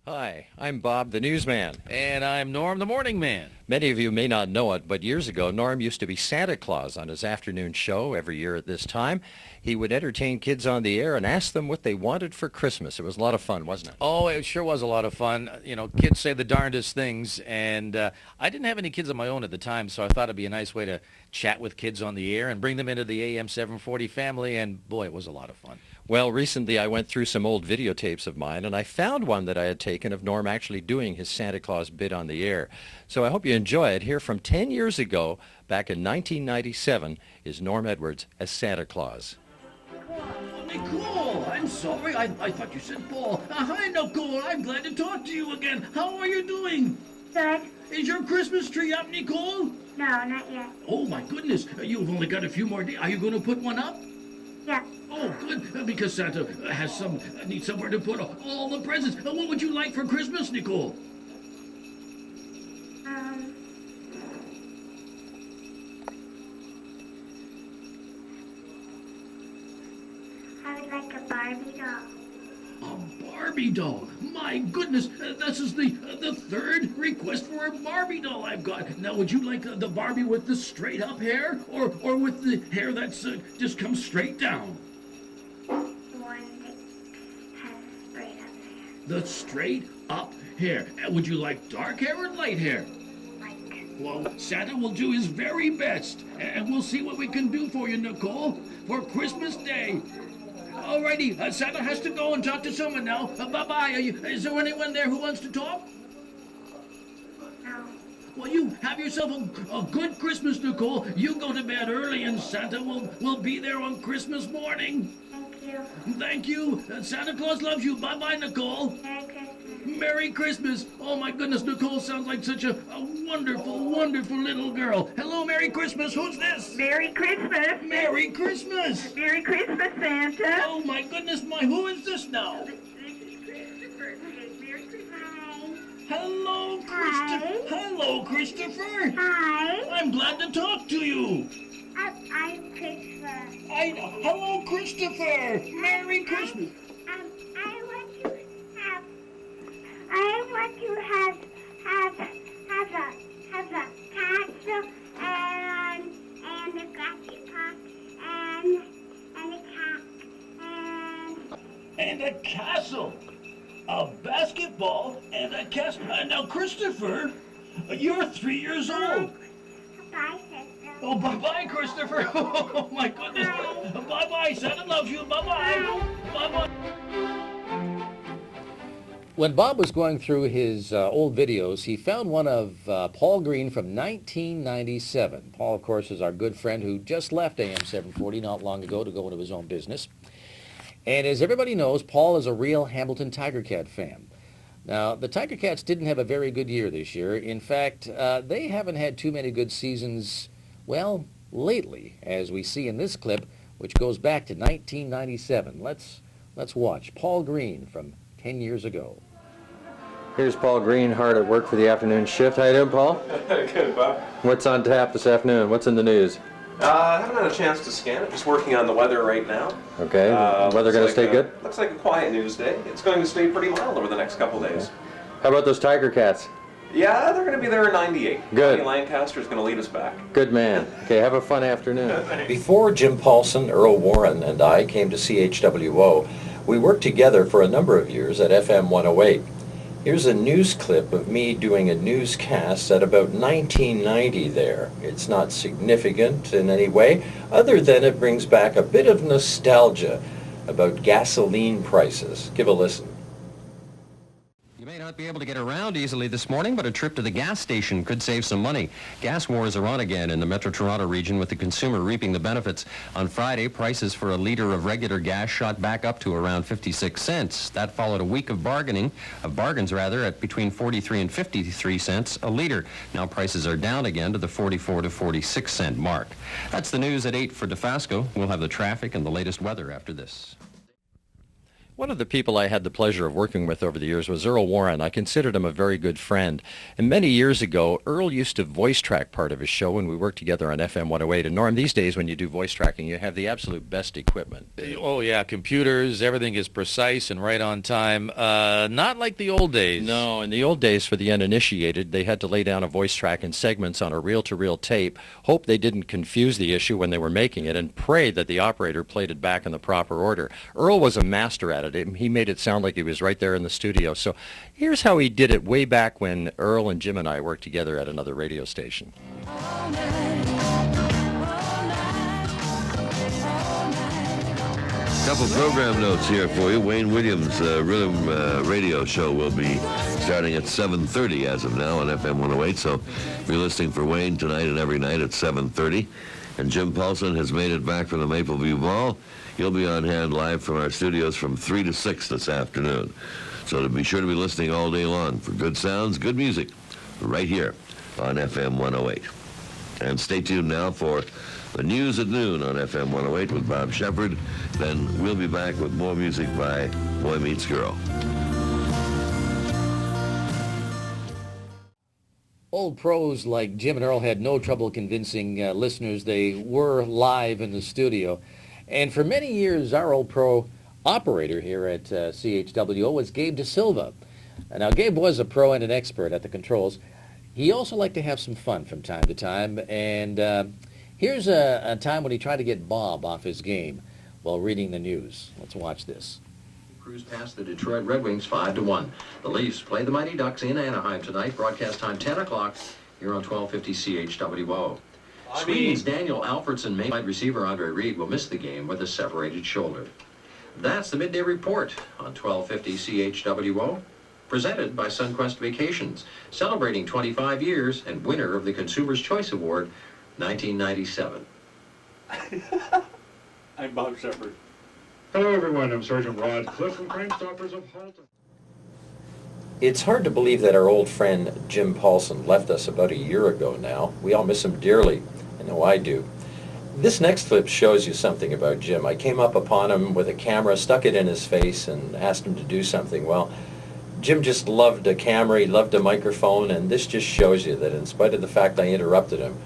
Hi, I'm Bob the Newsman. And I'm Norm the Morning Man. Many of you may not know it, but years ago, Norm used to be Santa Claus on his afternoon show every year at this time. He would entertain kids on the air and ask them what they wanted for Christmas. It was a lot of fun, wasn't it? Oh, it sure was a lot of fun. You know, kids say the darndest things, and I didn't have any kids of my own at the time, so I thought it'd be a nice way to chat with kids on the air and bring them into the AM 740 family, and boy, it was a lot of fun. Well, recently I went through some old videotapes of mine, and I found one that I had taken of Norm actually doing his Santa Claus bit on the air. So I hope you enjoy it. Here from 10 years ago, back in 1997, is Norm Edwards as Santa Claus. Nicole, I'm sorry. I thought you said Paul. Hi, Nicole. I'm glad to talk to you again. How are you doing? Good. Is your Christmas tree up, Nicole? No, not yet. Oh, my goodness. You've only got a few more days. Are you going to put one up? Yeah. Oh, good. Because Santa needs somewhere to put all the presents. What would you like for Christmas, Nicole? I would like a Barbie doll. A Barbie doll. My goodness, this is the third request for a Barbie doll I've got. Now, would you like the Barbie with the straight up hair, or with the hair that's just comes straight down? The one that has straight up hair. The straight up hair. Would you like dark hair or light hair? Like, Well, Santa will do his very best, and we'll see what we can do for you, Nicole, for Christmas Day. Alrighty, Santa has to go and talk to someone now. Bye-bye. Is there anyone there who wants to talk? no. Well, you have yourself a good Christmas, Nicole. You go to bed early, and Santa will be there on Christmas morning. Thank you. Thank you. Santa Claus loves you. Bye-bye, Nicole. Merry Christmas. Merry Christmas. Oh, my goodness, Nicole sounds like such a wonderful, wonderful little girl. Hello, Merry Christmas. Who's this? Merry Christmas. Merry Christmas. Merry Christmas, Santa. Oh, my goodness, who is this now? This is Christopher. Merry Christmas. Hi. Hello, Christopher. Hello, Christopher. Hi. I'm glad to talk to you. I'm Christopher. Hello, Christopher. Merry Christmas. I want to have a castle and a grassy park and a cat And a castle. A basketball and a castle. Now, Christopher, you're 3 years old. a bicycle. Oh, bye-bye, Christopher. Oh, my goodness. Bye-bye. Santa loves you. Bye-bye. Bye-bye. When Bob was going through his old videos, he found one of Paul Green from 1997. Paul, of course, is our good friend who just left AM 740 not long ago to go into his own business. And as everybody knows, Paul is a real Hamilton Tiger Cat fan. Now, the Tiger Cats didn't have a very good year this year. In fact, they haven't had too many good seasons, well, lately, as we see in this clip, which goes back to 1997. Let's watch Paul Green from 10 years ago. Here's Paul Green, hard at work for the afternoon shift. How you doing, Paul? Good, Bob. What's on tap this afternoon? What's in the news? I haven't had a chance to scan it. Just working on the weather right now. Okay, weather Looks going to like stay good? Looks like a quiet news day. It's going to stay pretty mild over the next couple days. How about those Tiger Cats? Yeah, they're going to be there in 98. Good. Johnny Lancaster's going to lead us back. Good man. Okay, have a fun afternoon. Before Jim Paulson, Earl Warren, and I came to CHWO, we worked together for a number of years at FM 108. Here's a news clip of me doing a newscast at about 1990 there. It's not significant in any way, other than it brings back a bit of nostalgia about gasoline prices. Give a listen. You may not be able to get around easily this morning, but a trip to the gas station could save some money. Gas wars are on again in the Metro Toronto region, with the consumer reaping the benefits. On Friday, prices for a liter of regular gas shot back up to around 56 cents. That followed a week of bargains at between 43 and 53 cents a liter. Now prices are down again to the 44 to 46 cent mark. That's the news at 8 for DeFasco. We'll have the traffic and the latest weather after this. One of the people I had the pleasure of working with over the years was Earl Warren. I considered him a very good friend. And many years ago, Earl used to voice track part of his show when we worked together on FM 108. And Norm, these days when you do voice tracking, you have the absolute best equipment. Oh, yeah, computers, everything is precise and right on time. Not like the old days. No, in the old days for the uninitiated, they had to lay down a voice track in segments on a reel-to-reel tape, hope they didn't confuse the issue when they were making it, and pray that the operator played it back in the proper order. Earl was a master at it. He made it sound like he was right there in the studio. So here's how he did it way back when Earl and Jim and I worked together at another radio station. Couple program notes here for you. Wayne Williams' Rhythm radio show will be starting at 7:30 as of now on FM 108. So be listening for Wayne tonight and every night at 7:30. And Jim Paulson has made it back from the Mapleview Ball. He'll be on hand live from our studios from 3 to 6 this afternoon. So to be sure to be listening all day long for good sounds, good music, right here on FM 108. And stay tuned now for the news at noon on FM 108 with Bob Shepard. Then we'll be back with more music by Boy Meets Girl. Old pros like Jim and Earl had no trouble convincing listeners they were live in the studio. And for many years, our old pro operator here at CHWO was Gabe De Silva. Now, Gabe was a pro and an expert at the controls. He also liked to have some fun from time to time. And here's a time when he tried to get Bob off his game while reading the news. Let's watch this. Cruise past the Detroit Red Wings 5-1. The Leafs play the Mighty Ducks in Anaheim tonight. Broadcast time 10 o'clock here on 1250 CHWO. Sweden's Daniel Alfredsson, main wide receiver Andre Reed, will miss the game with a separated shoulder. That's the Midday Report on 1250 CHWO, presented by Sunquest Vacations, celebrating 25 years and winner of the Consumer's Choice Award, 1997. I'm Bob Shepard. Hello, everyone. I'm Sergeant Rod Cliff from Crime Stoppers of Halton. It's hard to believe that our old friend Jim Paulson left us about a year ago now. We all miss him dearly. I know I do. This next clip shows you something about Jim. I came up upon him with a camera, stuck it in his face, and asked him to do something. Well, Jim just loved a camera, he loved a microphone, and this just shows you that in spite of the fact I interrupted him,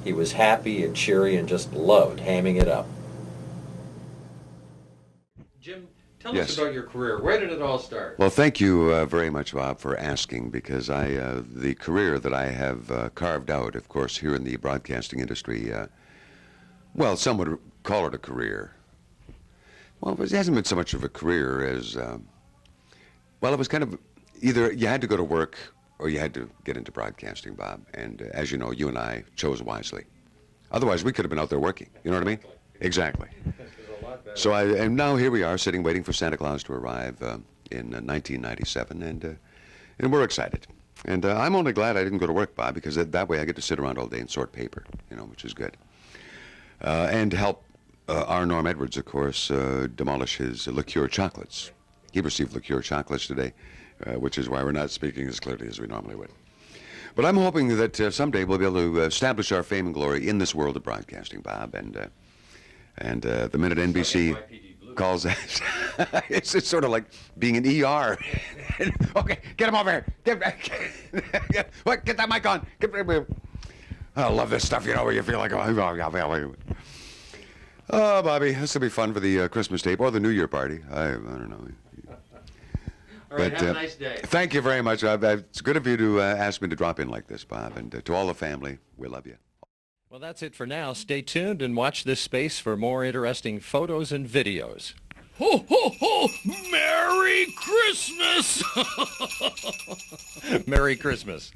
he was happy and cheery and just loved hamming it up. Jim, tell us about your career. Where did it all start? Well, thank you very much, Bob, for asking, because the career that I have carved out, of course, here in the broadcasting industry, well, some would call it a career. Well, it hasn't been so much of a career as, well, it was kind of either you had to go to work or you had to get into broadcasting, Bob. And as you know, you and I chose wisely. Otherwise, we could have been out there working. You know what I mean? Exactly. So and now here we are sitting waiting for Santa Claus to arrive in 1997, and we're excited. And I'm only glad I didn't go to work, Bob, because that way I get to sit around all day and sort paper, which is good. And help our Norm Edwards, of course, demolish his liqueur chocolates. He received liqueur chocolates today, which is why we're not speaking as clearly as we normally would. But I'm hoping that someday we'll be able to establish our fame and glory in this world of broadcasting, Bob, and the minute NBC calls that, it's just sort of like being an ER. Okay, get him over here. Get that mic on. I love this stuff, where you feel like, oh, Bobby, this will be fun for the Christmas tape or the New Year party. I don't know. All right, have a nice day. Thank you very much. It's good of you to ask me to drop in like this, Bob. And to all the family, we love you. Well, that's it for now. Stay tuned and watch this space for more interesting photos and videos. Ho, ho, ho! Merry Christmas! Merry Christmas.